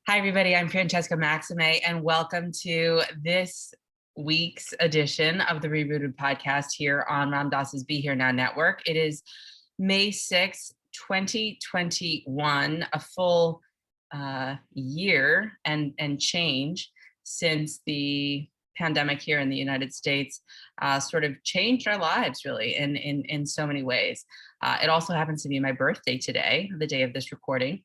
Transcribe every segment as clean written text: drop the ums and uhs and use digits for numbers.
Hi, everybody. I'm Francesca Maximé, and welcome to this week's edition of the ReRooted podcast here on Ram Dass's Be Here Now network. It is May 6th, 2021, a full year and change since the pandemic here in the United States sort of changed our lives, really, in so many ways. It also happens to be my birthday today, the day of this recording.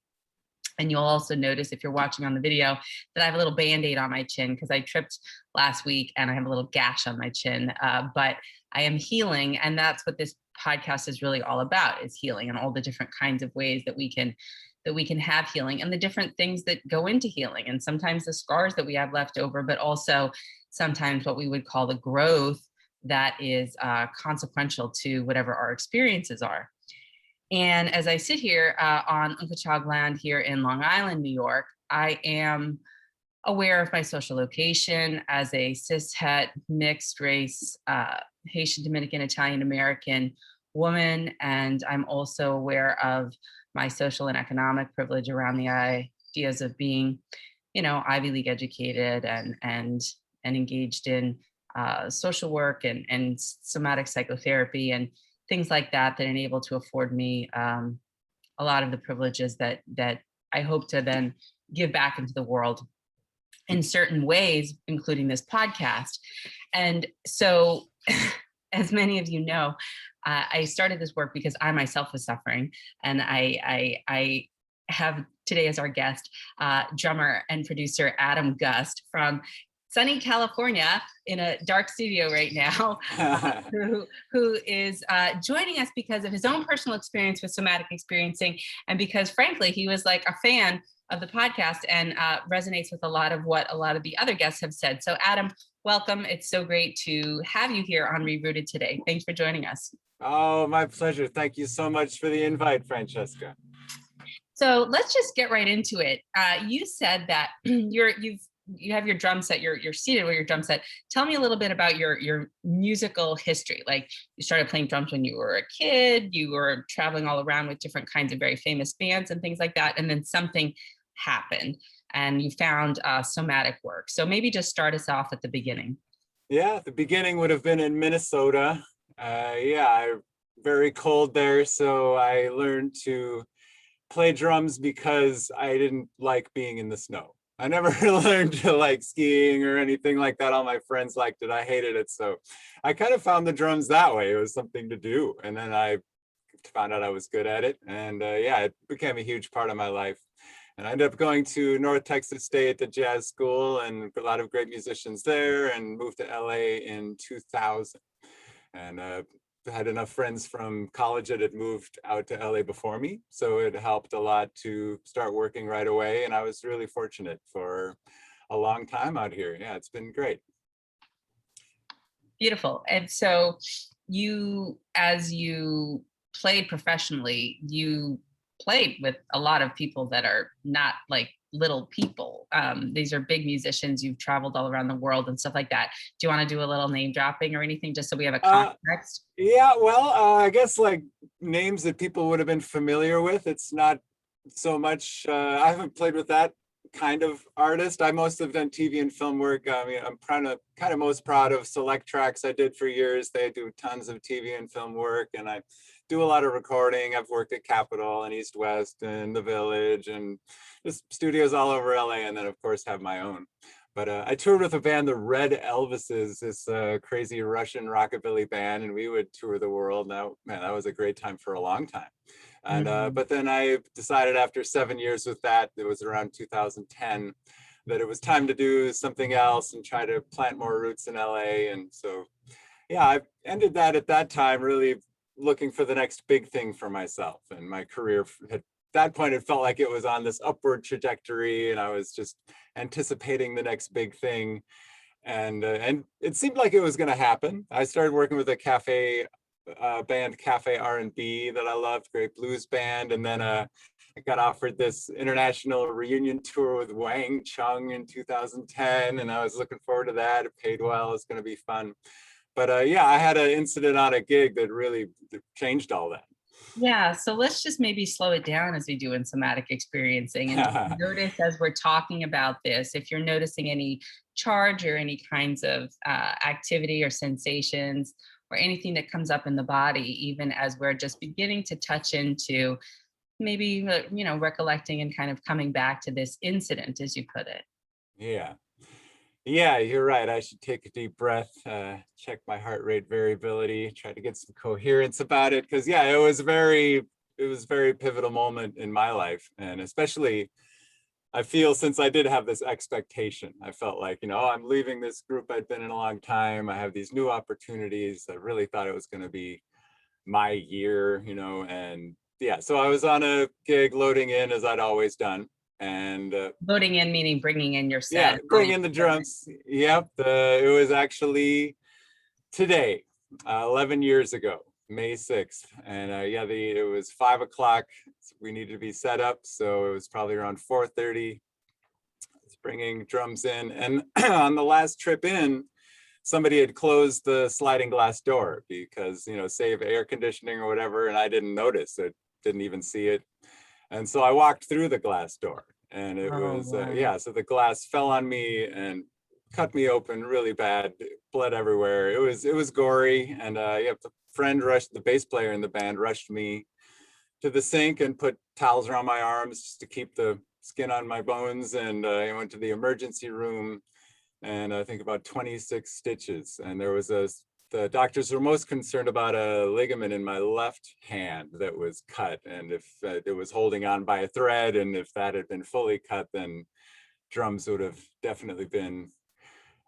And you'll also notice if you're watching on the video that I have a little Band-Aid on my chin because I tripped last week and I have a little gash on my chin, but I am healing. And that's what this podcast is really all about, is healing and all the different kinds of ways that we can have healing and the different things that go into healing. And sometimes the scars that we have left over, but also sometimes what we would call the growth that is consequential to whatever our experiences are. And as I sit here on Untitled land here in Long Island, New York, I am aware of my social location as a cishet, mixed race, Haitian, Dominican, Italian American woman. And I'm also aware of my social and economic privilege around the ideas of being, Ivy League educated and engaged in social work and somatic psychotherapy and things like that enable to afford me a lot of the privileges that I hope to then give back into the world in certain ways, including this podcast. And so, as many of you know, I started this work because I myself was suffering, and I have today as our guest drummer and producer Adam Gust from sunny California in a dark studio right now, who is joining us because of his own personal experience with somatic experiencing, and because frankly, he was like a fan of the podcast and resonates with a lot of what a lot of the other guests have said. So Adam, welcome. It's so great to have you here on ReRooted today. Thanks for joining us. Oh, my pleasure. Thank you so much for the invite, Francesca. So let's just get right into it. You said that you have your drum set, you're seated with your drum set. Tell me a little bit about your musical history. Like, you started playing drums when you were a kid, you were traveling all around with different kinds of very famous bands and things like that. And then something happened and you found somatic work. So maybe just start us off at the beginning. Yeah, the beginning would have been in Minnesota. Very cold there. So I learned to play drums because I didn't like being in the snow. I never learned to like skiing or anything like that. All my friends liked it. I hated it. So I kind of found the drums that way. It was something to do. And then I found out I was good at it. And it became a huge part of my life. And I ended up going to North Texas State, the jazz school, and a lot of great musicians there, and moved to LA in 2000. And had enough friends from college that had moved out to LA before me. So it helped a lot to start working right away. And I was really fortunate for a long time out here. Yeah, it's been great. Beautiful. And so as you played professionally, you played with a lot of people that are not like little people. These are big musicians. You've traveled all around the world and stuff like that. Do you want to do a little name dropping or anything just so we have a context? I guess like names that people would have been familiar with. It's not so much, I haven't played with that kind of artist. I mostly have done TV and film work. I mean, I'm kind of most proud of Select Tracks I did for years. They do tons of TV and film work, and I do a lot of recording. I've worked at Capitol and East West and The Village and just studios all over LA, and then of course have my own. But I toured with a band, the Red Elvises, this crazy Russian rockabilly band, and we would tour the world. Now, man, that was a great time for a long time. And but then I decided after 7 years with that, it was around 2010, that it was time to do something else and try to plant more roots in LA. And so, yeah, I ended that at that time, really looking for the next big thing for myself. And my career at that point, it felt like it was on this upward trajectory, and I was just anticipating the next big thing. And it seemed like it was going to happen. I started working with a cafe band, Cafe R&B, that I loved, great blues band. And then I got offered this international reunion tour with Wang Chung in 2010, and I was looking forward to that. It paid well. It's going to be fun. But I had an incident on a gig that really changed all that. Yeah, so let's just maybe slow it down as we do in somatic experiencing and just notice as we're talking about this, if you're noticing any charge or any kinds of activity or sensations or anything that comes up in the body, even as we're just beginning to touch into maybe, recollecting and kind of coming back to this incident, as you put it. Yeah. Yeah, you're right. I should take a deep breath, check my heart rate variability, try to get some coherence about it. Cause yeah, it was very pivotal moment in my life. And especially I feel since I did have this expectation, I felt like, I'm leaving this group I'd been in a long time. I have these new opportunities. I really thought it was going to be my year, and yeah, so I was on a gig loading in as I'd always done. And Loading in meaning bringing in your yeah, set, all bring your in the equipment. drums. Yep, it was actually today, 11 years ago, May 6th. And yeah, it was 5 o'clock. We needed to be set up. So it was probably around 4:30. It's bringing drums in. And on the last trip in, somebody had closed the sliding glass door because, save air conditioning or whatever. And I didn't notice it, didn't even see it. And so I walked through the glass door and it Oh, was, wow. yeah, so the glass fell on me and cut me open really bad, blood everywhere. It was gory. And yeah, the bass player in the band rushed me to the sink and put towels around my arms just to keep the skin on my bones. And I went to the emergency room and I think about 26 stitches. And the doctors were most concerned about a ligament in my left hand that was cut. And if it was holding on by a thread, and if that had been fully cut, then drums would have definitely been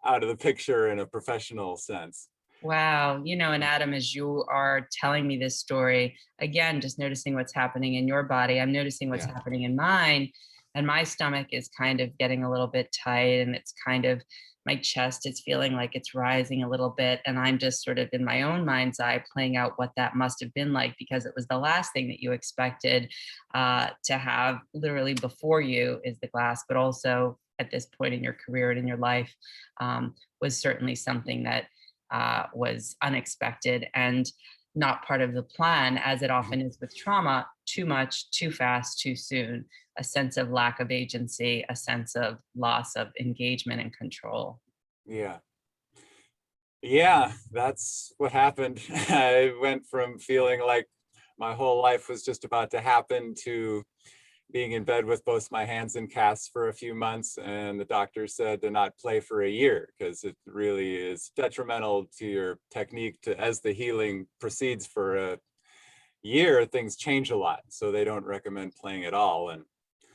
out of the picture in a professional sense. Wow. And Adam, as you are telling me this story, again, just noticing what's happening in your body, I'm noticing what's Yeah. happening in mine. And my stomach is kind of getting a little bit tight, and it's kind of my chest is feeling like it's rising a little bit. And I'm just sort of in my own mind's eye playing out what that must have been like, because it was the last thing that you expected to have literally before you is the glass, but also at this point in your career and in your life was certainly something that was unexpected and not part of the plan, as it often is with trauma. Too much, too fast, too soon, a sense of lack of agency, a sense of loss of engagement and control. Yeah. Yeah, that's what happened. I went from feeling like my whole life was just about to happen to being in bed with both my hands in casts for a few months. And the doctor said to not play for a year because it really is detrimental to your technique as the healing proceeds for a year, things change a lot. So they don't recommend playing at all. And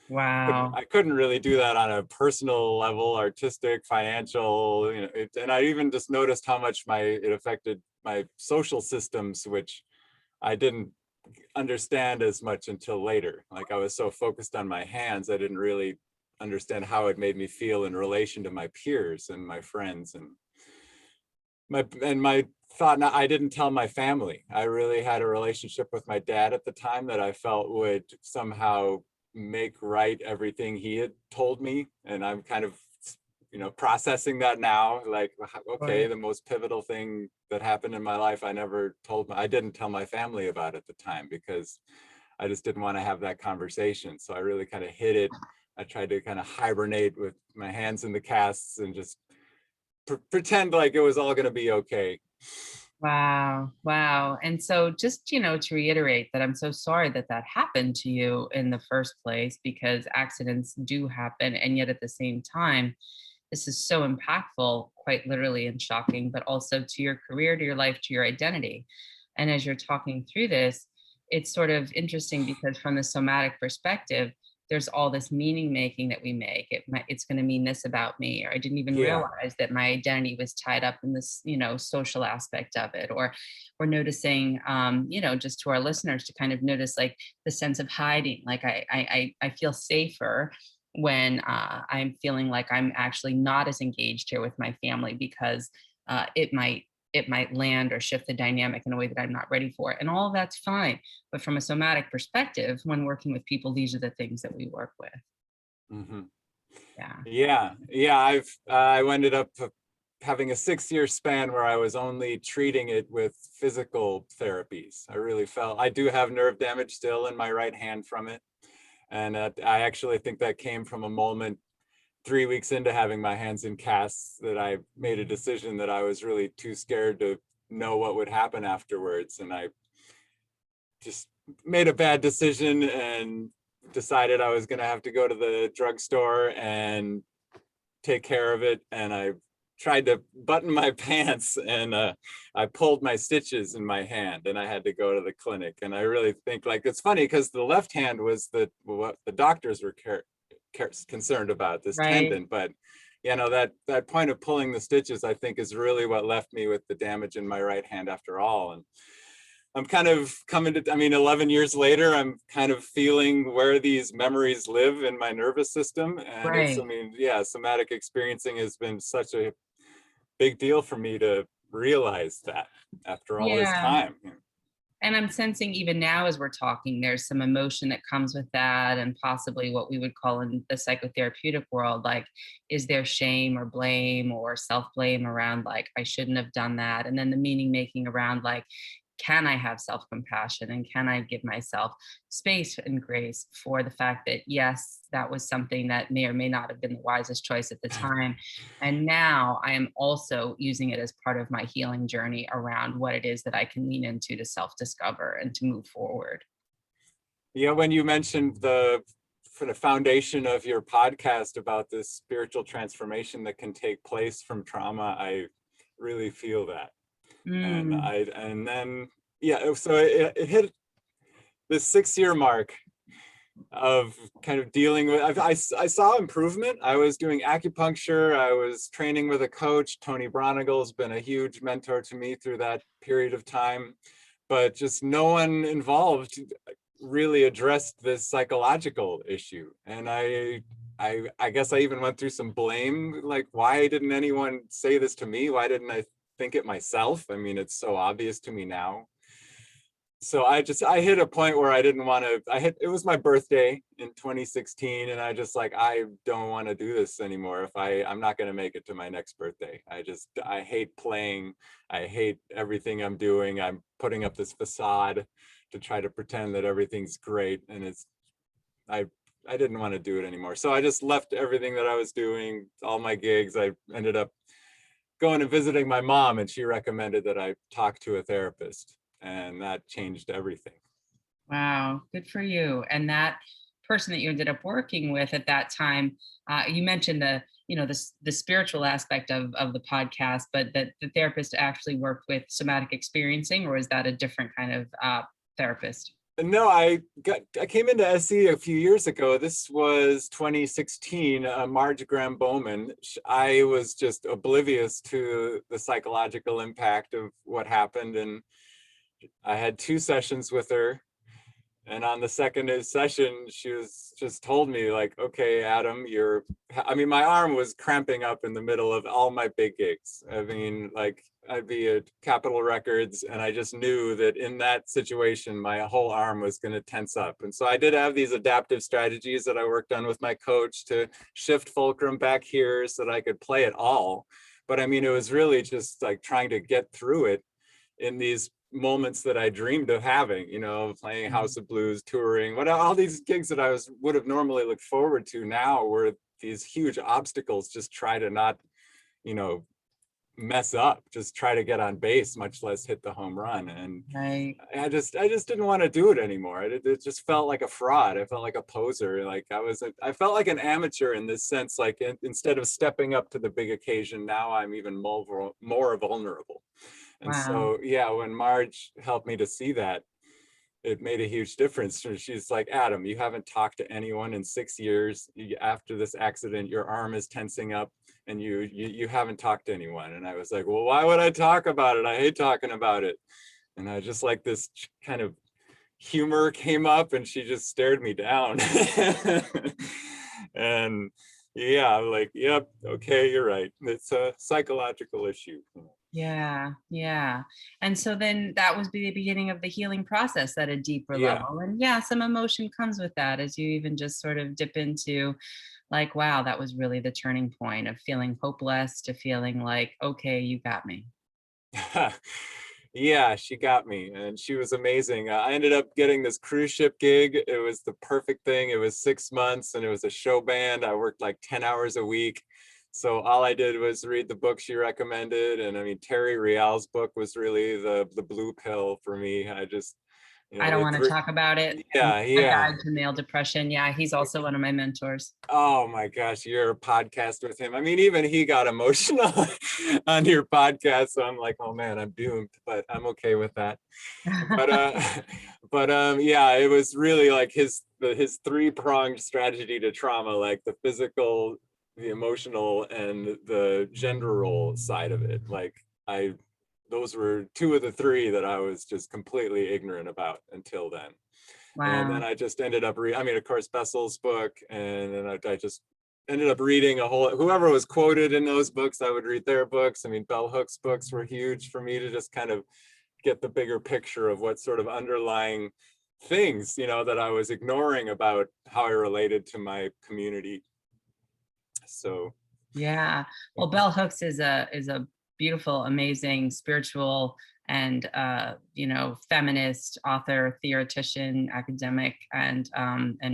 Wow. I couldn't really do that on a personal level, artistic, financial, and I even just noticed how much it affected my social systems, which I didn't understand as much until later. Like I was so focused on my hands, I didn't really understand how it made me feel in relation to my peers and my friends and my thought. Now, I didn't tell my family. I really had a relationship with my dad at the time that I felt would somehow make right everything he had told me. And I'm kind of, processing that now, like, okay, Right. the most pivotal thing that happened in my life, I didn't tell my family about at the time because I just didn't want to have that conversation. So I really kind of hid it. I tried to kind of hibernate with my hands in the casts and just pretend like it was all going to be okay. Wow. Wow. And so just, to reiterate that I'm so sorry that that happened to you in the first place, because accidents do happen. And yet at the same time, this is so impactful, quite literally, and shocking, but also to your career, to your life, to your identity. And as you're talking through this, it's sort of interesting because from the somatic perspective, there's all this meaning making that we make. It's going to mean this about me, or I didn't even Yeah. realize that my identity was tied up in this, social aspect of it. Or we're noticing, just to our listeners to kind of notice like the sense of hiding. Like I feel safer when I'm feeling like I'm actually not as engaged here with my family, because it might land or shift the dynamic in a way that I'm not ready for. And all of that's fine. But from a somatic perspective, when working with people, these are the things that we work with. Hmm. Yeah. Yeah. I ended up having a 6-year span where I was only treating it with physical therapies. I really felt, I do have nerve damage still in my right hand from it. And I actually think that came from a moment 3 weeks into having my hands in casts that I made a decision that I was really too scared to know what would happen afterwards. And I just made a bad decision and decided I was going to have to go to the drugstore and take care of it. And I tried to button my pants, and I pulled my stitches in my hand, and I had to go to the clinic. And I really think, like, it's funny because the left hand was what the doctors were concerned about, this Right. tendon. But you know, that point of pulling the stitches, I think, is really what left me with the damage in my right hand after all. And I'm kind of coming to, I mean, 11 years later, I'm kind of feeling where these memories live in my nervous system. And it's, I Right. mean, yeah, somatic experiencing has been such a big deal for me to realize that after all this Yeah. time. And I'm sensing even now as we're talking, there's some emotion that comes with that, and possibly what we would call in the psychotherapeutic world, like, is there shame or blame or self blame around, like, I shouldn't have done that? And then the meaning making around, like, can I have self compassion and can I give myself space and grace for the fact that, yes, that was something that may or may not have been the wisest choice at the time. And now I am also using it as part of my healing journey around what it is that I can lean into to self discover and to move forward. Yeah, when you mentioned the for the foundation of your podcast about this spiritual transformation that can take place from trauma, I really feel that. Mm, And then, yeah, so it hit the 6-year mark of kind of dealing with, I saw improvement. I was doing acupuncture. I was training with a coach. Tony Bronigal's been a huge mentor to me through that period of time, but just no one involved really addressed this psychological issue. And I guess I even went through some blame, like, why didn't anyone say this to me? Why didn't I think it myself? I mean, it's so obvious to me now. So I hit a point where I didn't want to, it was my birthday in 2016, and I just, like, I don't want to do this anymore. If I'm not going to make it to my next birthday. I hate playing. I hate everything I'm doing. I'm putting up this facade to try to pretend that everything's great. And I didn't want to do it anymore. So I just left everything that I was doing, all my gigs. I ended up going and visiting my mom, and she recommended that I talk to a therapist, and that changed everything. wow, good for you. And that person that you ended up working with at that time, you mentioned the spiritual aspect of the podcast, but that the therapist actually worked with somatic experiencing, or is that a different kind of therapist? No, I came into SE a few years ago. This was 2016. Marge Graham Bowman. I was just oblivious to the psychological impact of what happened, and I had 2 sessions with her. And on the second session, she was just told me, like, okay, Adam, I mean, my arm was cramping up in the middle of all my big gigs. I mean, like, I'd be at Capitol Records, and I just knew that in that situation, my whole arm was going to tense up. And so I did have these adaptive strategies that I worked on with my coach to shift fulcrum back here so that I could play it all. But I mean, it was really just like trying to get through it in these moments that I dreamed of having, you know, playing House of Blues, touring, all these gigs that I would have normally looked forward to now were these huge obstacles. Just try to not, you know, mess up, just try to get on base, much less hit the home run. And Right. I just didn't want to do it anymore. It just felt like a fraud. I felt like a poser. Like I felt like an amateur in this sense. Like instead of stepping up to the big occasion, now I'm even more vulnerable. And Wow. so, yeah, when Marge helped me to see that, it made a huge difference. She's like, Adam, you haven't talked to anyone in 6 years. After this accident, your arm is tensing up, and you haven't talked to anyone. And I was like, well, why would I talk about it? I hate talking about it. And I just, like, this kind of humor came up, and she just stared me down. And yeah, I'm like, yep, okay, you're right. It's a psychological issue. Yeah, yeah. And so then that was the beginning of the healing process at a deeper Yeah. level. And yeah, some emotion comes with that as you even just sort of dip into like, wow, that was really the turning point of feeling hopeless to feeling like, okay, you got me. Yeah, she got me and she was amazing. I ended up getting this cruise ship gig. It was the perfect thing. It was 6 months and it was a show band. I worked like 10 hours a week. So all I did was read the book she recommended. And I mean, Terry Real's book was really the blue pill for me. I just, I don't the want to three, talk about it. yeah, A yeah. Guide to Male Depression. Yeah, he's also one of my mentors. Oh my gosh, your podcast with him. I mean, even he got emotional on your podcast. So I'm like, oh man, I'm doomed, but I'm okay with that. But yeah, it was really like his three-pronged strategy to trauma, like the physical, the emotional, and the gender role side of it. Like I those were two of the three that I was just completely ignorant about until then. And then Wow. I just ended up I mean, of course, Bessel's book, and then I just ended up reading a whole, whoever was quoted in those books, I would read their books. I mean, Bell Hook's books were huge for me to just kind of get the bigger picture of what sort of underlying things, that I was ignoring about how I related to my community. So Yeah. Well, Bell Hooks is a beautiful, amazing spiritual and feminist author, theoretician, academic, and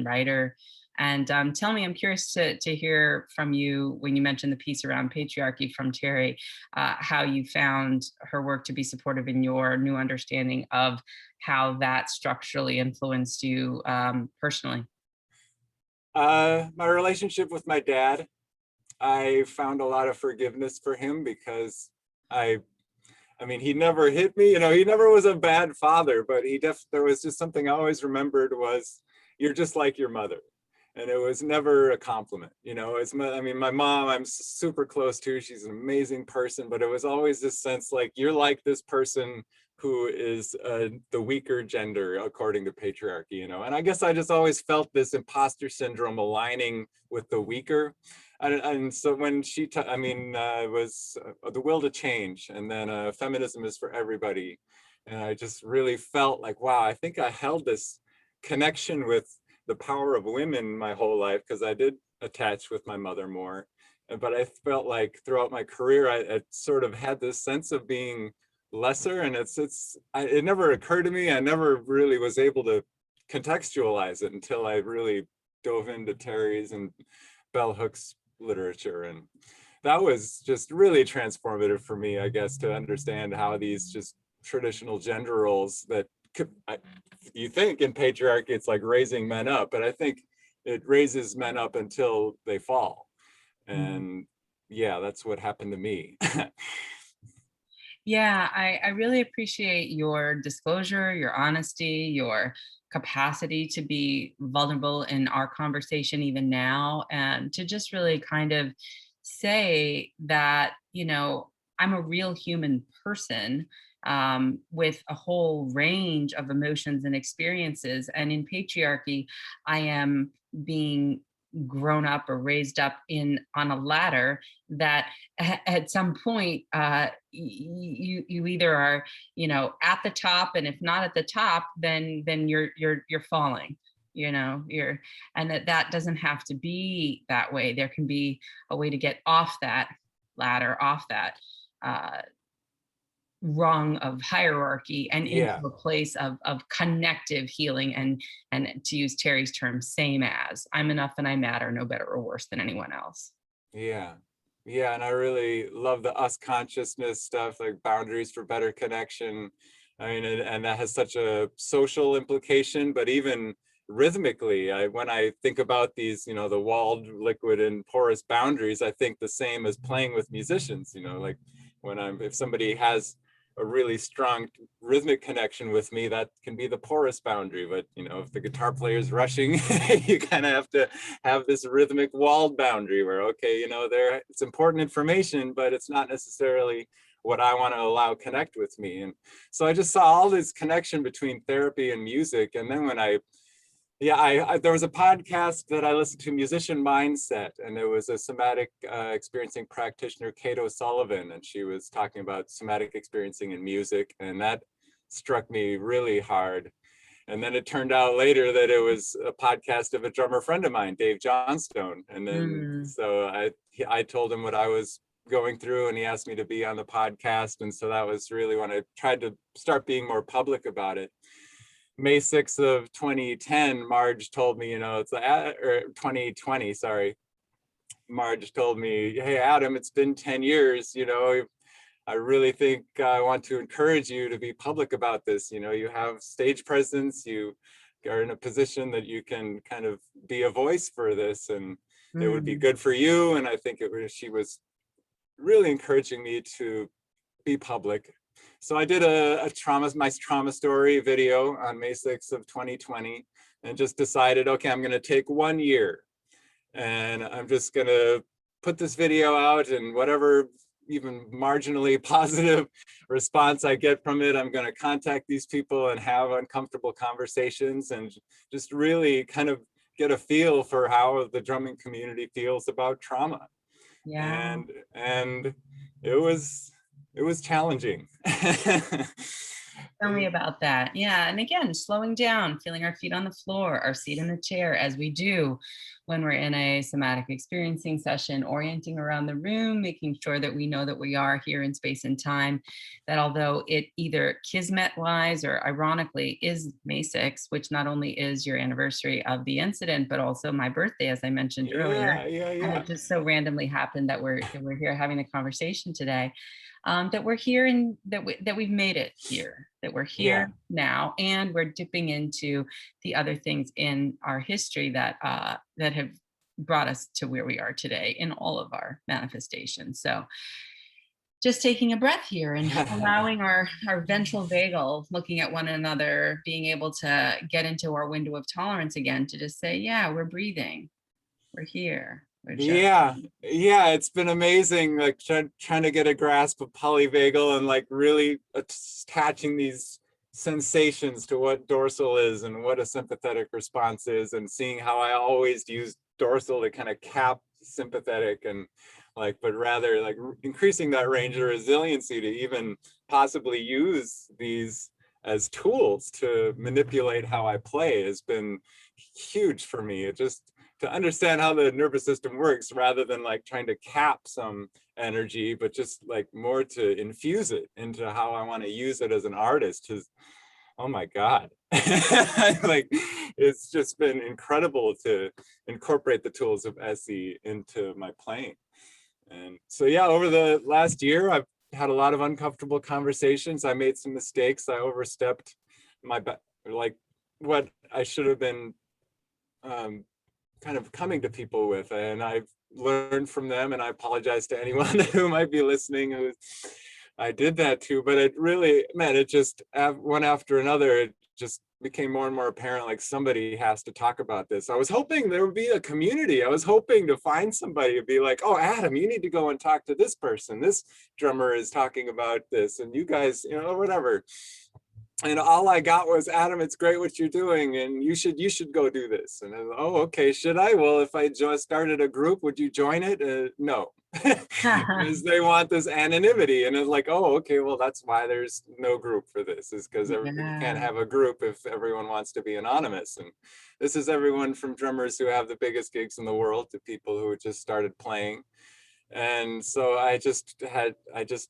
writer. And tell me, I'm curious to hear from you when you mentioned the piece around patriarchy from Terry, how you found her work to be supportive in your new understanding of how that structurally influenced you personally. my relationship with my dad, I found a lot of forgiveness for him because I I mean, he never hit me, he never was a bad father, but there was just something I always remembered was, you're just like your mother. And it was never a compliment, I mean, my mom, I'm super close to, she's an amazing person, but it was always this sense like, you're like this person who is the weaker gender according to patriarchy, and I guess I just always felt this imposter syndrome aligning with the weaker. And so when I mean, it was the will to change, and then feminism is for everybody. And I just really felt like, wow, I think I held this connection with the power of women my whole life because I did attach with my mother more. But I felt like throughout my career, I sort of had this sense of being lesser, and it never occurred to me. I never really was able to contextualize it until I really dove into Terry's and Bell Hook's literature, and that was just really transformative for me, I guess, to understand how these just traditional gender roles that you think in patriarchy it's like raising men up, but I think it raises men up until they fall. And yeah, that's what happened to me. Yeah, I really appreciate your disclosure, your honesty, your capacity to be vulnerable in our conversation, even now, and to just really kind of say that, I'm a real human person with a whole range of emotions and experiences. And in patriarchy, I am being grown up or raised up in on a ladder that at some point you either are at the top, and if not at the top, then you're falling, you're and that doesn't have to be that way. There can be a way to get off that ladder, off that uh, rung of hierarchy, and into Yeah. a place of connective healing, and to use Terry's term, same as I'm enough and I matter, no better or worse than anyone else. Yeah. Yeah. And I really love the us consciousness stuff, like boundaries for better connection. I mean, and that has such a social implication, but even rhythmically, when I think about these, the walled, liquid, and porous boundaries, I think the same as playing with musicians, like if somebody has a really strong rhythmic connection with me, that can be the porous boundary. But if the guitar player is rushing, you kind of have to have this rhythmic walled boundary where, okay, it's important information, but it's not necessarily what I want to allow connect with me. And so I just saw all this connection between therapy and music. And then when I Yeah, there was a podcast that I listened to, Musician Mindset, and it was a somatic experiencing practitioner, Kate O'Sullivan, and she was talking about somatic experiencing in music, and that struck me really hard. And then it turned out later that it was a podcast of a drummer friend of mine, Dave Johnstone. And then so I told him what I was going through, and he asked me to be on the podcast. And so that was really when I tried to start being more public about it. May 6th of 2010, Marge told me, it's or 2020, sorry. Marge told me, hey, Adam, it's been 10 years, I really think I want to encourage you to be public about this. You have stage presence, you are in a position that you can kind of be a voice for this, and it would be good for you. And I think she was really encouraging me to be public. So I did my trauma story video on May 6th of 2020, and just decided, okay, I'm going to take 1 year and I'm just going to put this video out, and whatever even marginally positive response I get from it, I'm going to contact these people and have uncomfortable conversations and just really kind of get a feel for how the drumming community feels about trauma. Yeah. And it was challenging. Tell me about that. Yeah. And again, slowing down, feeling our feet on the floor, our seat in the chair, as we do when we're in a somatic experiencing session, orienting around the room, making sure that we know that we are here in space and time, that although it either kismet-wise or ironically is May 6th, which not only is your anniversary of the incident, but also my birthday, as I mentioned earlier. Yeah. And it just so randomly happened that we're here having the conversation today. That we're here and that we've made it here, that we're here now, and we're dipping into the other things in our history that have brought us to where we are today in all of our manifestations. So just taking a breath here and allowing our ventral vagal, looking at one another, being able to get into our window of tolerance again, to just say, yeah, we're breathing, we're here. Yeah, it's been amazing, like trying to get a grasp of polyvagal and like really attaching these sensations to what dorsal is and what a sympathetic response is, and seeing how I always use dorsal to kind of cap sympathetic, and like, but rather like increasing that range of resiliency to even possibly use these as tools to manipulate how I play has been huge for me. It just, to understand how the nervous system works, rather than like trying to cap some energy, but just like more to infuse it into how I want to use it as an artist. Oh my God. Like, it's just been incredible to incorporate the tools of SE into my playing. And so, yeah, over the last year, I've had a lot of uncomfortable conversations. I made some mistakes. I overstepped like what I should have been kind of coming to people with, and I've learned from them, and I apologize to anyone who might be listening who I did that to, but it really, man, it just one after another, it just became more and more apparent, like somebody has to talk about this. I was hoping there would be a community. I was hoping to find somebody to be like, oh, Adam, you need to go and talk to this person. This drummer is talking about this, and you guys, whatever. And all I got was, Adam, it's great what you're doing, and you should go do this. And I was, oh, okay, should I? Well, if I just started a group, would you join it? No, because they want this anonymity. And it's like, oh, okay, well, that's why there's no group for this, is because you can't have a group if everyone wants to be anonymous. And this is everyone from drummers who have the biggest gigs in the world to people who just started playing. And so I just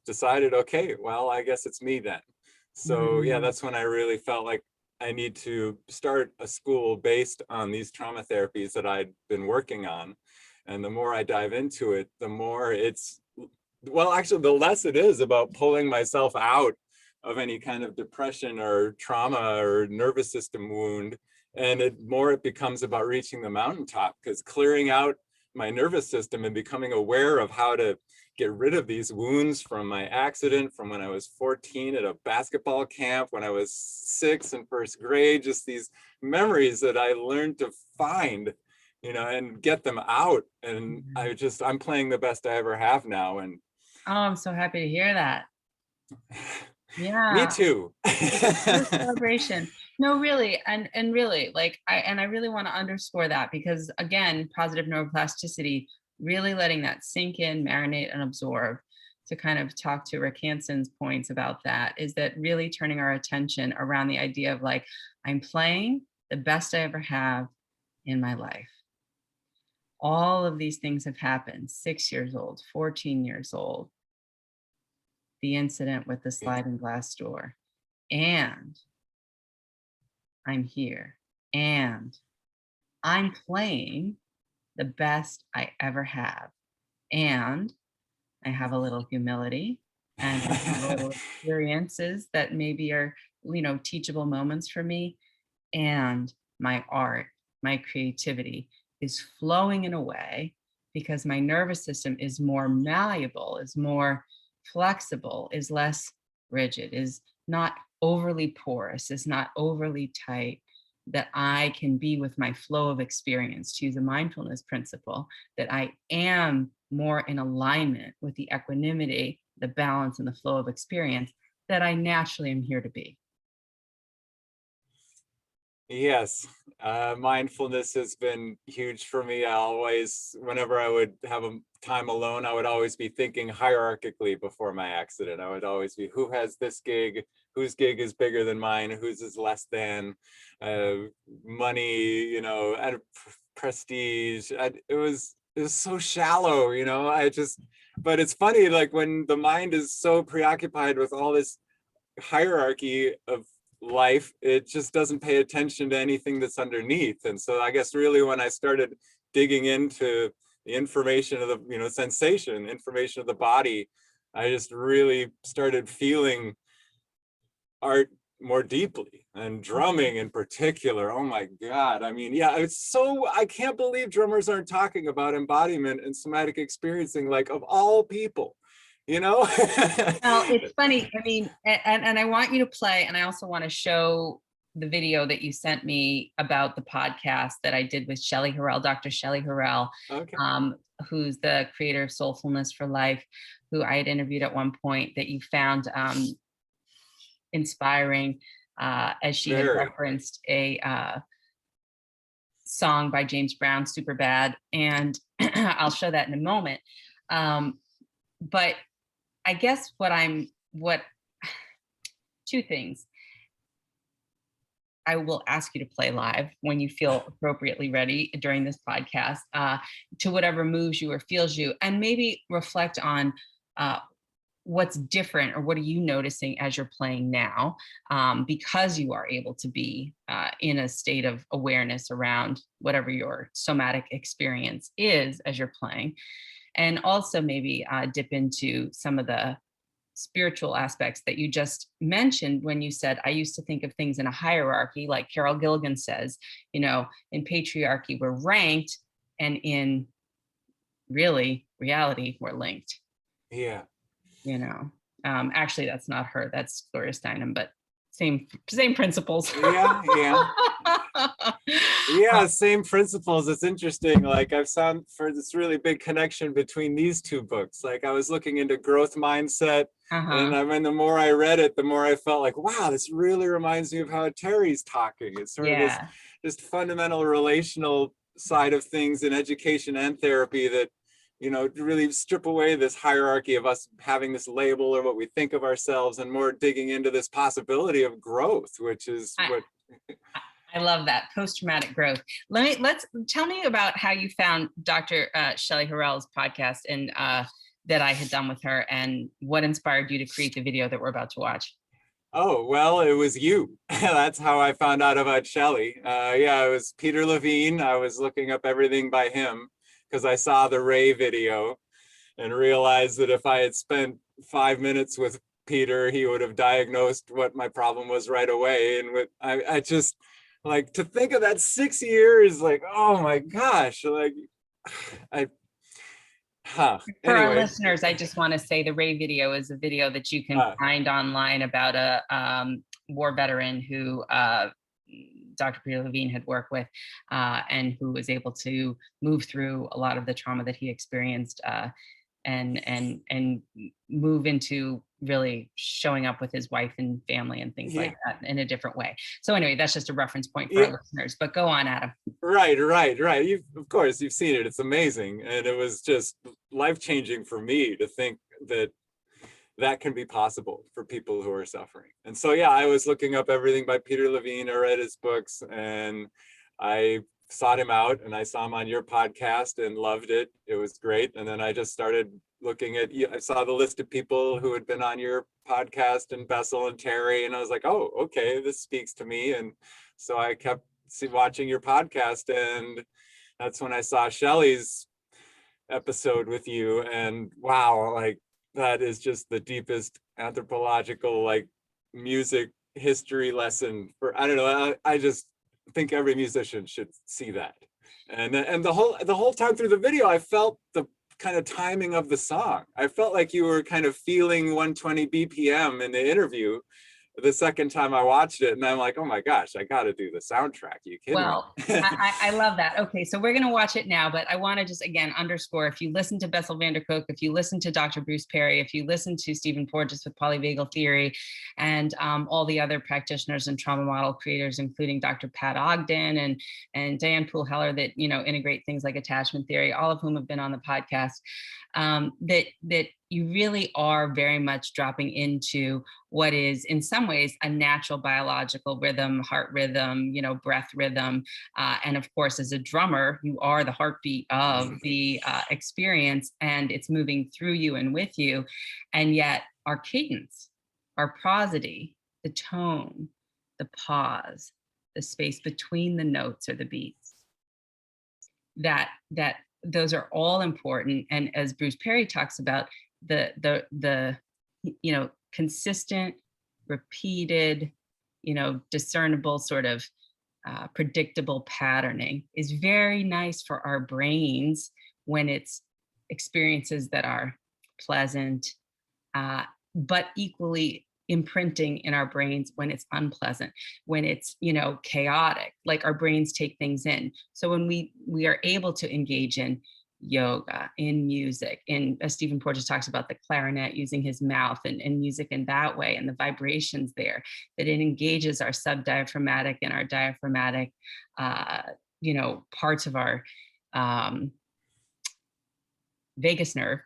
decided, okay, well, I guess it's me then. So yeah, that's when I really felt like I need to start a school based on these trauma therapies that I'd been working on. And the more I dive into it, the more actually, the less it is about pulling myself out of any kind of depression or trauma or nervous system wound. And it becomes about reaching the mountaintop, because clearing out my nervous system and becoming aware of how to get rid of these wounds from my accident from when I was 14 at a basketball camp, when I was 6 in first grade, just these memories that I learned to find, and get them out. And I'm playing the best I ever have now. And oh, I'm so happy to hear that. Yeah. Me too. Celebration. No, really, and really, like I really want to underscore that because again, positive neuroplasticity, really letting that sink in, marinate, and absorb. To kind of talk to Rick Hanson's points about that, is that really turning our attention around the idea of like, I'm playing the best I ever have in my life. All of these things have happened. 6 years old, 14 years old, the incident with the Yeah. sliding glass door, and I'm here, and I'm playing the best I ever have. And I have a little humility and I have a little experiences that maybe are, teachable moments for me. And my art, my creativity is flowing in a way because my nervous system is more malleable, is more flexible, is less rigid, is not overly porous, is not overly tight, that I can be with my flow of experience, to use a mindfulness principle, that I am more in alignment with the equanimity, the balance, and the flow of experience that I naturally am here to be. Yes, mindfulness has been huge for me. I always, whenever I would have a time alone, I would always be thinking hierarchically before my accident. I would always be, who has this gig? Whose gig is bigger than mine? Whose is less than? Money, and prestige. It was so shallow, I just, but it's funny, like when the mind is so preoccupied with all this hierarchy of life, it just doesn't pay attention to anything that's underneath. And so I guess really when I started digging into the information of the, sensation, information of the body, I just really started feeling art more deeply, and drumming in particular. Oh my God. I mean, yeah, I can't believe drummers aren't talking about embodiment and somatic experiencing, like of all people, you know? Well, it's funny. I mean, and I want you to play, and I also want to show the video that you sent me about the podcast that I did with Shelley Harrell, Dr. Shelley Harrell, Okay. who's the creator of Soulfulness for Life, who I had interviewed at one point, that you found inspiring, as she had Very. referenced a song by James Brown, Super Bad. And I'll show that in a moment. But I guess two things. I will ask you to play live when you feel appropriately ready during this podcast, to whatever moves you or feels you, and maybe reflect on what's different, or what are you noticing as you're playing now, because you are able to be in a state of awareness around whatever your somatic experience is as you're playing. And also maybe dip into some of the spiritual aspects that you just mentioned when you said, I used to think of things in a hierarchy, like Carol Gilligan says, in patriarchy, we're ranked, and in reality, we're linked. Yeah. Actually, that's not her, that's Gloria Steinem, but same principles. Yeah. Yeah, same principles. It's interesting. Like I've found for this really big connection between these two books. Like I was looking into growth mindset, and I mean, the more I read it, the more I felt like, wow, this really reminds me of how Terry's talking. It's sort of this just fundamental relational side of things in education and therapy that, really strip away this hierarchy of us having this label or what we think of ourselves, and more digging into this possibility of growth, which is what I love that, post-traumatic growth. Let's tell me about how you found Dr. Shelley Harrell's podcast, and that I had done with her, and what inspired you to create the video that we're about to watch. Oh, well, it was you. That's how I found out about Shelley. Yeah, it was Peter Levine. I was looking up everything by him because I saw the Ray video and realized that if I had spent 5 minutes with Peter, he would have diagnosed what my problem was right away. And I just, like, to think of that 6 years, like, oh my gosh, like, For our anyway. listeners, I just want to say the Ray video is a video that you can find online about a war veteran who Dr. Peter Levine had worked with, and who was able to move through a lot of the trauma that he experienced and move into really showing up with his wife and family and things like that in a different way. So anyway, that's just a reference point for our listeners, but go on, Adam. Right. Of course, you've seen it. It's amazing. And it was just life-changing for me to think that that can be possible for people who are suffering. And so, yeah, I was looking up everything by Peter Levine. I read his books and I sought him out, and I saw him on your podcast and loved it. It was great. And then I just started looking at, I saw the list of people who had been on your podcast, and Bessel and Terry, and I was like, oh, okay, this speaks to me. And so I kept watching your podcast, and that's when I saw Shelley's episode with you, and wow, like that is just the deepest anthropological, like, music history lesson for, I don't know, I just think every musician should see that. And the whole time through the video, I felt the kind of timing of the song. I felt like you were kind of feeling 120 BPM in the interview the second time I watched it, and I'm like, oh my gosh, I got to do the soundtrack. You kidding Well, me? I love that. Okay, so we're going to watch it now, but I want to just again underscore: if you listen to Bessel van der Kolk, if you listen to Dr. Bruce Perry, if you listen to Stephen Porges with polyvagal theory, and all the other practitioners and trauma model creators, including Dr. Pat Ogden and Diane Poole Heller, that integrate things like attachment theory, all of whom have been on the podcast, that you really are very much dropping into what is in some ways a natural biological rhythm, heart rhythm, breath rhythm. And of course, as a drummer, you are the heartbeat of the experience, and it's moving through you and with you. And yet our cadence, our prosody, the tone, the pause, the space between the notes or the beats, that those are all important. And as Bruce Perry talks about, the consistent, repeated, discernible sort of predictable patterning is very nice for our brains when it's experiences that are pleasant, but equally imprinting in our brains when it's unpleasant, when it's chaotic. Like, our brains take things in. So when we are able to engage in yoga, in music, in, as Stephen Porges talks about, the clarinet, using his mouth, and music in that way, and the vibrations there, that it engages our subdiaphragmatic and our diaphragmatic parts of our vagus nerve,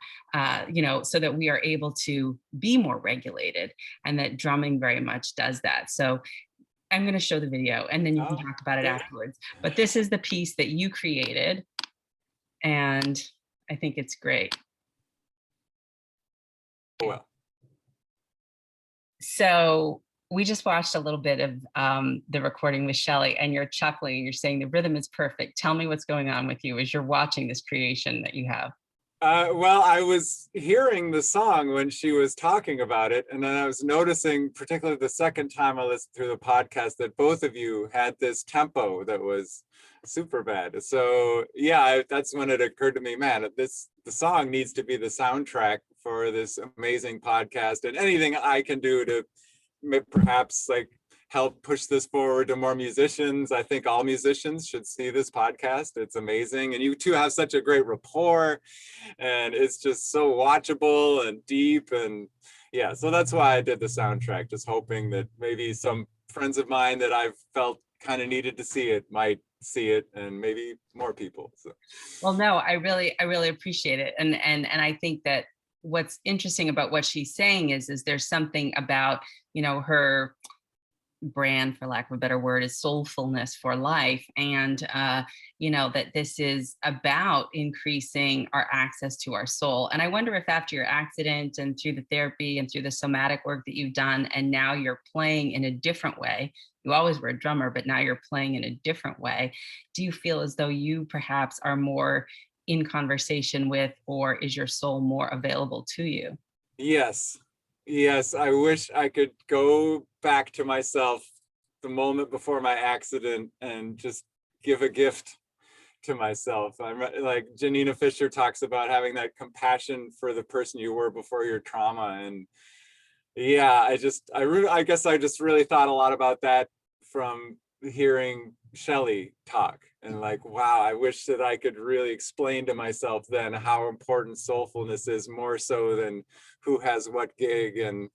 so that we are able to be more regulated, and that drumming very much does that. So I'm going to show the video, and then you can talk about it afterwards. But this is the piece that you created, and I think it's great. Well, so we just watched a little bit of the recording with Shelley, and you're chuckling. You're saying the rhythm is perfect. Tell me what's going on with you as you're watching this creation that you have. Well, I was hearing the song when she was talking about it, and then I was noticing, particularly the second time I listened through the podcast, that both of you had this tempo that was super bad. So yeah, that's when it occurred to me, man, the song needs to be the soundtrack for this amazing podcast, and anything I can do to perhaps like help push this forward to more musicians. I think all musicians should see this podcast. It's amazing. And you two have such a great rapport, and it's just so watchable and deep. And yeah, so that's why I did the soundtrack, just hoping that maybe some friends of mine that I've felt kind of needed to see it might see it, and maybe more people. So. Well, no, I really appreciate it. And I think that what's interesting about what she's saying is there's something about, her brand, for lack of a better word, is soulfulness for life. And, that this is about increasing our access to our soul. And I wonder if after your accident, and through the therapy and through the somatic work that you've done, and now you're playing in a different way, you always were a drummer, but now you're playing in a different way. Do you feel as though you perhaps are more in conversation with, or is your soul more available to you? Yes, I wish I could go back to myself the moment before my accident and just give a gift to myself. I'm like Janina Fisher talks about having that compassion for the person you were before your trauma. And yeah, I guess I just really thought a lot about that from hearing Shelley talk and like, wow, I wish that I could really explain to myself then how important soulfulness is, more so than who has what gig. And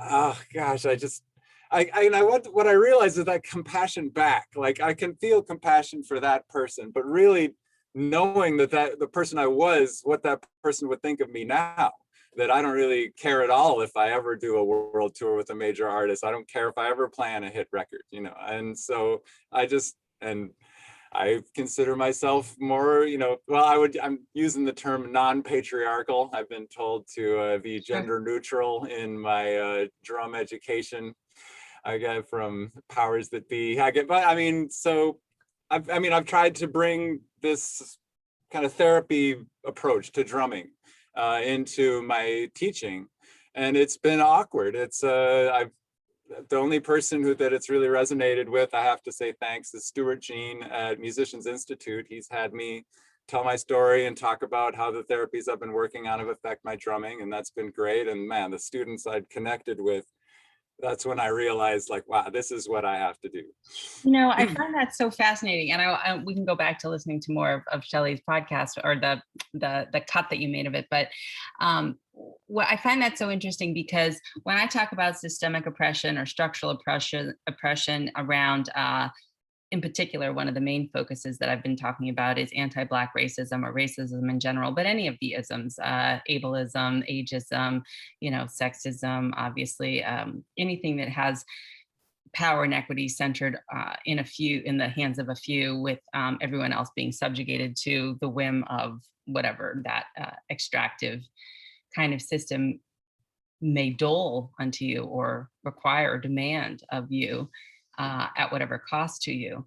oh gosh, what I realized is that compassion back, like I can feel compassion for that person, but really knowing that the person I was, what that person would think of me now, that I don't really care at all if I ever do a world tour with a major artist. I don't care if I ever plan a hit record, you know. And so and I consider myself more, you know, well, I'm using the term non-patriarchal. I've been told to be gender neutral in my drum education. I get from powers that be. But I mean, so I've tried to bring this kind of therapy approach to drumming into my teaching, and it's been awkward. I've the only person that it's really resonated with, I have to say thanks, is Stuart Jean at Musicians Institute. He's had me tell my story and talk about how the therapies I've been working on have affected my drumming, and that's been great. And man, the students I'd connected with, that's when I realized, like, wow, this is what I have to do. You know, I find that so fascinating, and we can go back to listening to more of Shelley's podcast, or the cut that you made of it. But what I find that so interesting, because when I talk about systemic oppression or structural oppression around, in particular, one of the main focuses that I've been talking about is anti-Black racism, or racism in general, but any of the isms, ableism, ageism, you know, sexism, obviously, anything that has power and equity centered in the hands of a few, with everyone else being subjugated to the whim of whatever that extractive kind of system may dole unto you, or require or demand of you, at whatever cost to you.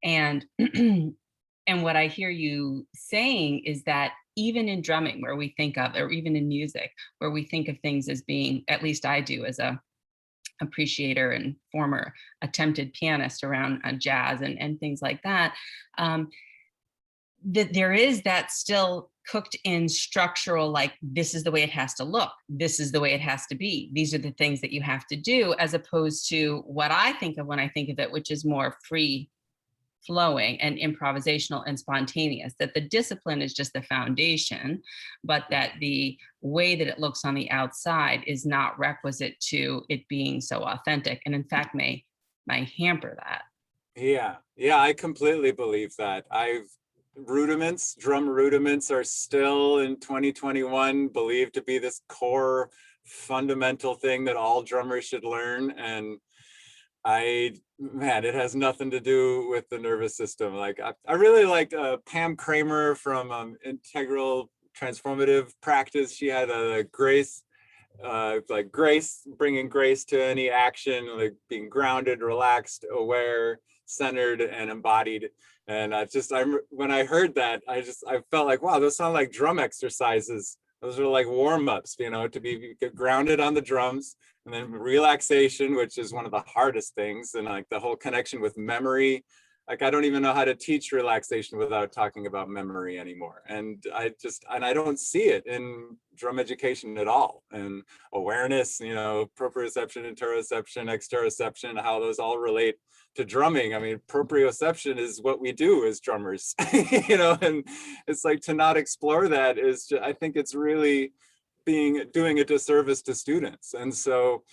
And and what I hear you saying is that even in drumming, where we think of, or even in music, where we think of things as being, at least I do as a appreciator and former attempted pianist around jazz and things like that, that there is that still cooked in structural, like, this is the way it has to look, this is the way it has to be, these are the things that you have to do, as opposed to what I think of when I think of it, which is more free flowing and improvisational and spontaneous, that the discipline is just the foundation, but that the way that it looks on the outside is not requisite to it being so authentic, and in fact may hamper that. Yeah, I completely believe that. Drum rudiments are still in 2021 believed to be this core fundamental thing that all drummers should learn. And man, it has nothing to do with the nervous system. Like I really liked Pam Kramer from Integral Transformative Practice. She had a grace, like grace, bringing grace to any action, like being grounded, relaxed, aware, centered, and embodied. And when I heard that, I felt like, wow, those sound like drum exercises. Those are like warm-ups, you know, to be grounded on the drums, and then relaxation, which is one of the hardest things, and like the whole connection with memory. Like I don't even know how to teach relaxation without talking about memory anymore. And I don't see it in drum education at all. And awareness, you know, proprioception, interoception, exteroception, how those all relate to drumming. I mean, proprioception is what we do as drummers, you know, and it's like to not explore that I think it's really doing a disservice to students. And so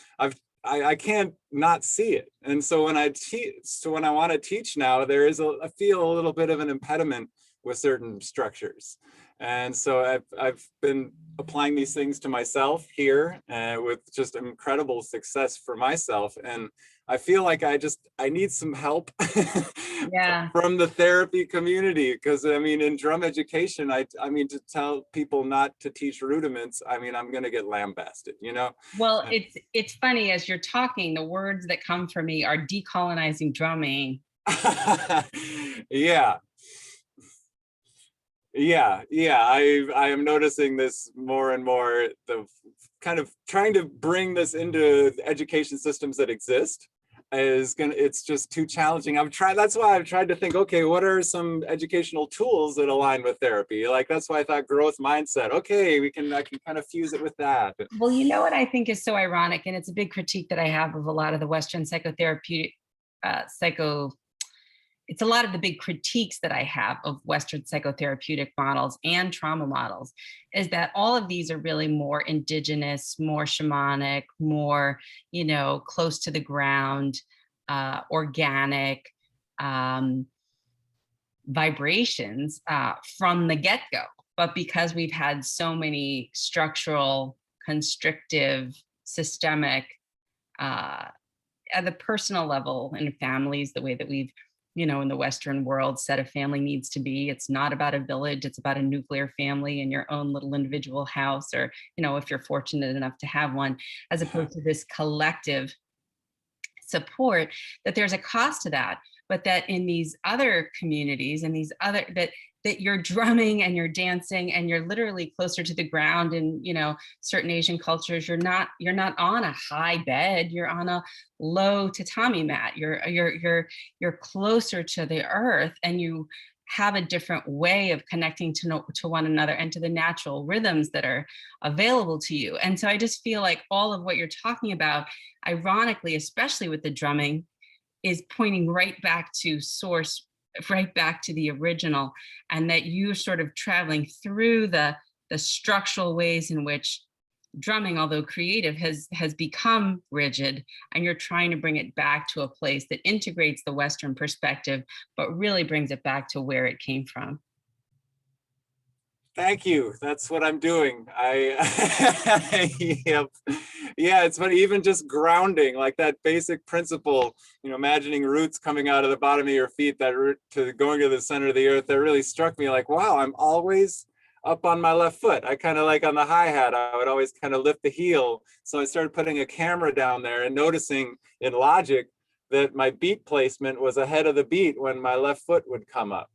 I can't not see it. And so when I want to teach now, I feel a little bit of an impediment with certain structures. And so I've been applying these things to myself here with just incredible success for myself. And I feel like I need some help from the therapy community, because I mean, in drum education, I mean, to tell people not to teach rudiments, I mean, I'm going to get lambasted, you know? Well, it's funny, as you're talking, the words that come for me are decolonizing drumming. Yeah. I am noticing this more and more, the kind of trying to bring this into the education systems that exist it's just too challenging. That's why I've tried to think, okay, what are some educational tools that align with therapy? Like, that's why I thought growth mindset. Okay, I can kind of fuse it with that. Well, you know what I think is so ironic, and it's a big critique that I have of a lot of the Western psychotherapeutic it's a lot of the big critiques that I have of Western psychotherapeutic models and trauma models, is that all of these are really more indigenous, more shamanic, more, close to the ground, organic vibrations from the get-go. But because we've had so many structural, constrictive, systemic, at the personal level in families, the way that we've, in the Western world, said a family needs to be. It's not about a village, it's about a nuclear family in your own little individual house, or, if you're fortunate enough to have one, as opposed to this collective support, that there's a cost to that. But that in these other communities and these other, that you're drumming and you're dancing and you're literally closer to the ground. In certain Asian cultures, you're not on a high bed, you're on a low tatami mat, you're closer to the earth, and you have a different way of connecting to one another and to the natural rhythms that are available to you. And so I just feel like all of what you're talking about, ironically, especially with the drumming, is pointing right back to source, right back to the original, and that you're sort of traveling through the structural ways in which drumming, although creative, has become rigid, and you're trying to bring it back to a place that integrates the Western perspective, but really brings it back to where it came from. Thank you. That's what I'm doing. Yep. Yeah, it's funny, even just grounding, like that basic principle, imagining roots coming out of the bottom of your feet, that root to going to the center of the earth, that really struck me like, wow, I'm always up on my left foot. I kind of like on the hi-hat, I would always kind of lift the heel. So I started putting a camera down there and noticing in Logic that my beat placement was ahead of the beat when my left foot would come up.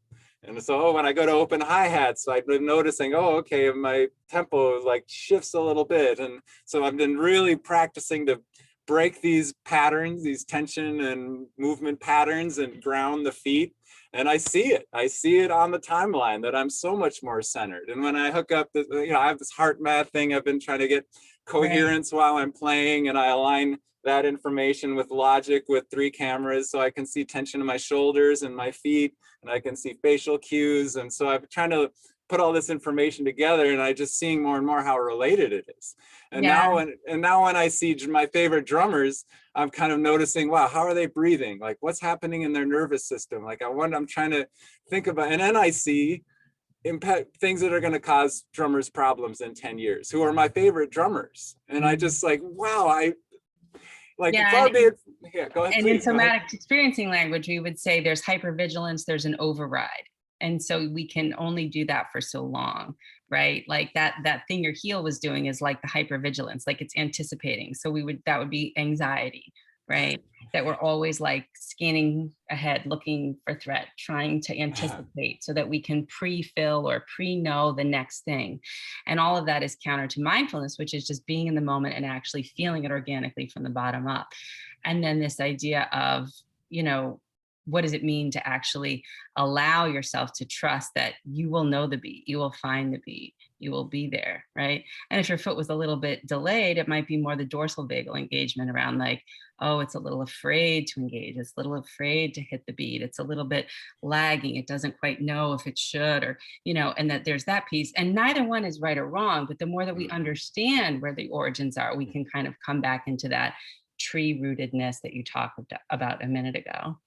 And so when I go to open hi-hats, I've been noticing, okay, my tempo like shifts a little bit. And so I've been really practicing to break these patterns, these tension and movement patterns, and ground the feet. And I see it on the timeline that I'm so much more centered. And when I hook up, I have this heart math thing. I've been trying to get coherence while I'm playing, and I align that information with Logic with 3 cameras, so I can see tension in my shoulders and my feet, and I can see facial cues. And so I'm trying to put all this information together, and I just seeing more and more how related it is. And now when I see my favorite drummers, I'm kind of noticing, wow, how are they breathing? Like, what's happening in their nervous system? Like, I'm trying to think about, and then I see impact things that are going to cause drummers problems in 10 years, who are my favorite drummers. And I just like, wow, go ahead. And please, in somatic experiencing language, we would say there's hypervigilance, there's an override. And so we can only do that for so long, right? Like that thing your heel was doing is like the hypervigilance, like it's anticipating. So that would be anxiety, right? That we're always like scanning ahead, looking for threat, trying to anticipate so that we can pre-fill or pre-know the next thing. And all of that is counter to mindfulness, which is just being in the moment and actually feeling it organically from the bottom up. And then this idea of, what does it mean to actually allow yourself to trust that you will know the beat, you will find the beat, you will be there, right? And if your foot was a little bit delayed, it might be more the dorsal vagal engagement around like, oh, it's a little afraid to engage, it's a little afraid to hit the beat, it's a little bit lagging, it doesn't quite know if it should, or, and that there's that piece. And neither one is right or wrong, but the more that we understand where the origins are, we can kind of come back into that tree rootedness that you talked about a minute ago.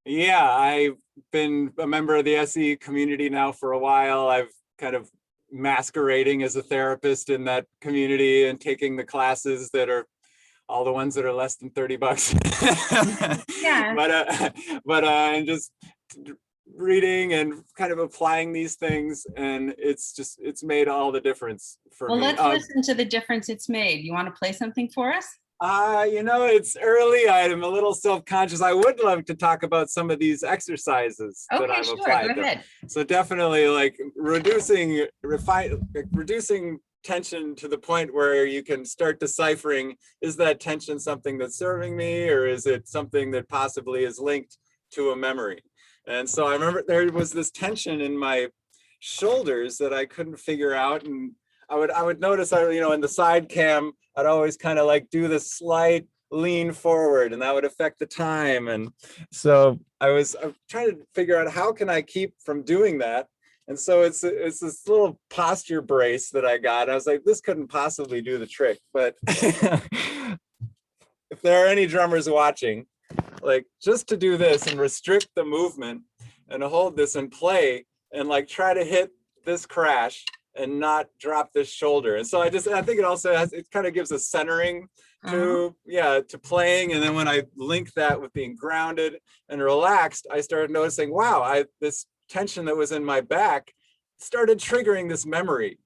Yeah, I've been a member of the SE community now for a while. I've kind of masquerading as a therapist in that community and taking the classes that are all the ones that are less than $30. Yeah. But and just reading and kind of applying these things, and it's made all the difference for me. Well, let's listen to the difference it's made. You want to play something for us? It's early. I'm a little self-conscious. I would love to talk about some of these exercises that I've applied. Go ahead. So definitely like reducing tension to the point where you can start deciphering, is that tension something that's serving me, or is it something that possibly is linked to a memory? And so I remember there was this tension in my shoulders that I couldn't figure out. And I would notice, in the side cam, I'd always kind of like do this slight lean forward, and that would affect the time. And so I'm trying to figure out how can I keep from doing that. And so it's this little posture brace that I got. I was like, this couldn't possibly do the trick. But if there are any drummers watching, like just to do this and restrict the movement and hold this and play and like try to hit this crash and not drop this shoulder. And so I think it also it kind of gives a centering to playing. And then when I link that with being grounded and relaxed, I started noticing, wow, this tension that was in my back started triggering this memory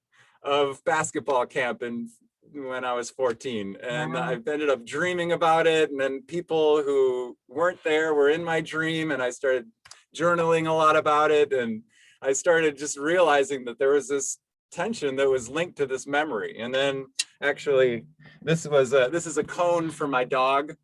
of basketball camp and when I was 14, and I ended up dreaming about it. And then people who weren't there were in my dream, and I started journaling a lot about it. And I started just realizing that there was this tension that was linked to this memory. And then actually this is a cone for my dog.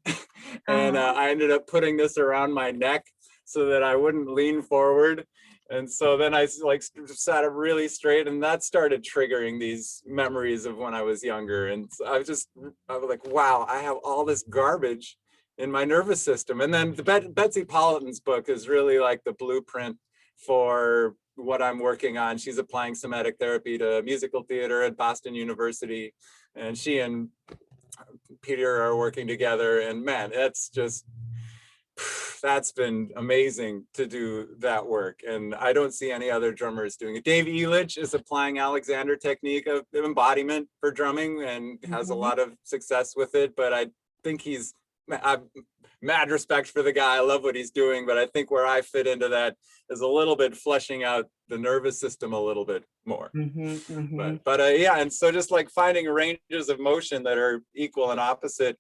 And I ended up putting this around my neck so that I wouldn't lean forward. And so then I like sat up really straight, and that started triggering these memories of when I was younger. And I was like, wow, I have all this garbage in my nervous system. And then Betsy Politan's book is really like the blueprint for what I'm working on. She's applying somatic therapy to musical theater at Boston University, and she and Peter are working together. And man, that's been amazing to do that work. And I don't see any other drummers doing it. Dave Elich is applying Alexander technique of embodiment for drumming and has a lot of success with it. But I think I've mad respect for the guy. I love what he's doing. But I think where I fit into that is a little bit fleshing out the nervous system a little bit more. But yeah, and so just like finding ranges of motion that are equal and opposite,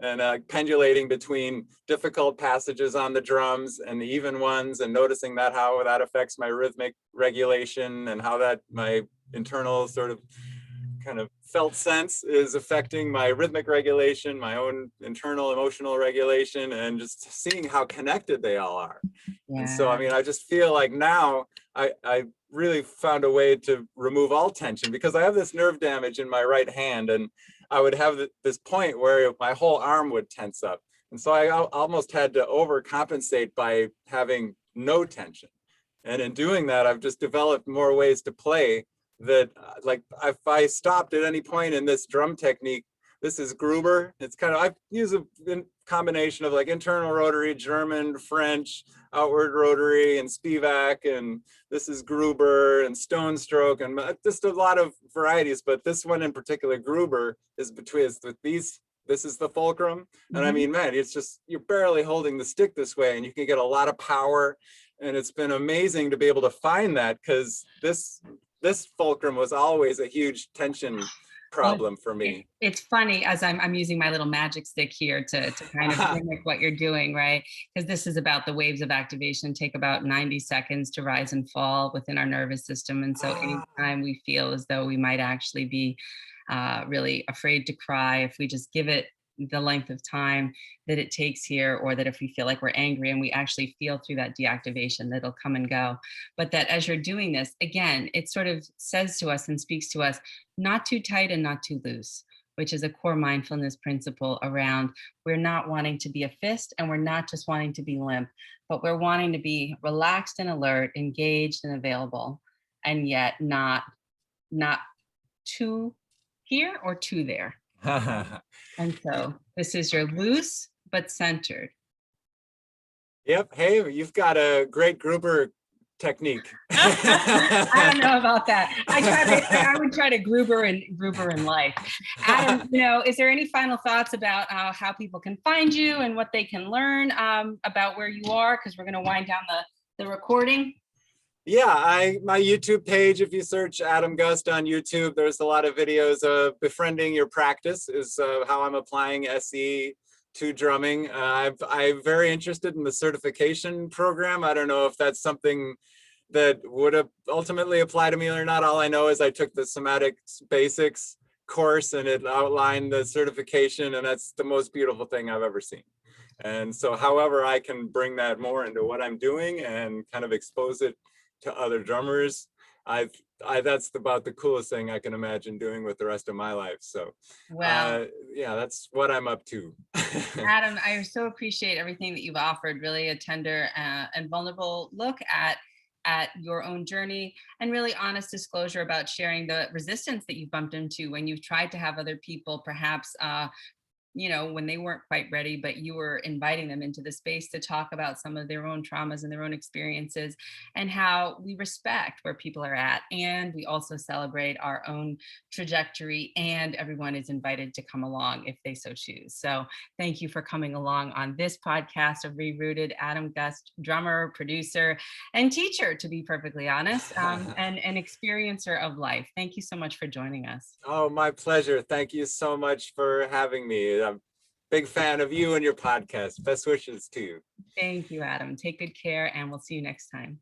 and pendulating between difficult passages on the drums and the even ones, and noticing that how that affects my rhythmic regulation, and how that my internal sort of kind of felt sense is affecting my rhythmic regulation, my own internal emotional regulation, and just seeing how connected they all are. And so, I mean, I just feel like now I really found a way to remove all tension, because I have this nerve damage in my right hand, and I would have this point where my whole arm would tense up. And so I almost had to overcompensate by having no tension. And in doing that, I've just developed more ways to play that, like, if I stopped at any point in this drum technique, this is Gruber. It's kind of, I use a combination of like internal rotary, German, French, outward rotary, and Spivak, and this is Gruber and stone stroke, and just a lot of varieties. But this one in particular, Gruber, is with these. This is the fulcrum, and I mean, man, it's just, you're barely holding the stick this way, and you can get a lot of power. And it's been amazing to be able to find that, because this fulcrum was always a huge tension problem for me. It's funny, as I'm using my little magic stick here to kind of mimic what you're doing, right? Because this is about the waves of activation take about 90 seconds to rise and fall within our nervous system. And so anytime we feel as though we might actually be really afraid to cry, if we just give it the length of time that it takes here, or that if we feel like we're angry and we actually feel through that deactivation, that'll come and go. But that as you're doing this, again, it sort of says to us and speaks to us, not too tight and not too loose, which is a core mindfulness principle around, we're not wanting to be a fist, and we're not just wanting to be limp, but we're wanting to be relaxed and alert, engaged and available, and yet not too here or too there. And so this is your loose but centered. Yep. Hey, you've got a great Gruber technique. I don't know about that. I would try to Gruber in life. Adam, is there any final thoughts about how people can find you and what they can learn about where you are? Because we're going to wind down the recording. Yeah, my YouTube page, if you search Adam Gust on YouTube, there's a lot of videos of befriending your practice, is how I'm applying SE to drumming. I'm very interested in the certification program. I don't know if that's something that would ultimately apply to me or not. All I know is I took the Somatic Basics course, and it outlined the certification, and that's the most beautiful thing I've ever seen. And so however I can bring that more into what I'm doing and kind of expose it to other drummers, I that's about the coolest thing I can imagine doing with the rest of my life. So Well, yeah, that's what I'm up to. Adam, I so appreciate everything that you've offered. Really a tender and vulnerable look at your own journey, and really honest disclosure about sharing the resistance that you've bumped into when you've tried to have other people perhaps when they weren't quite ready, but you were inviting them into the space to talk about some of their own traumas and their own experiences, and how we respect where people are at. And we also celebrate our own trajectory, and everyone is invited to come along if they so choose. So thank you for coming along on this podcast of ReRooted. Adam Gust, drummer, producer, and teacher, to be perfectly honest, and an experiencer of life. Thank you so much for joining us. Oh, my pleasure. Thank you so much for having me. I'm a big fan of you and your podcast. Best wishes to you. Thank you, Adam. Take good care, and we'll see you next time.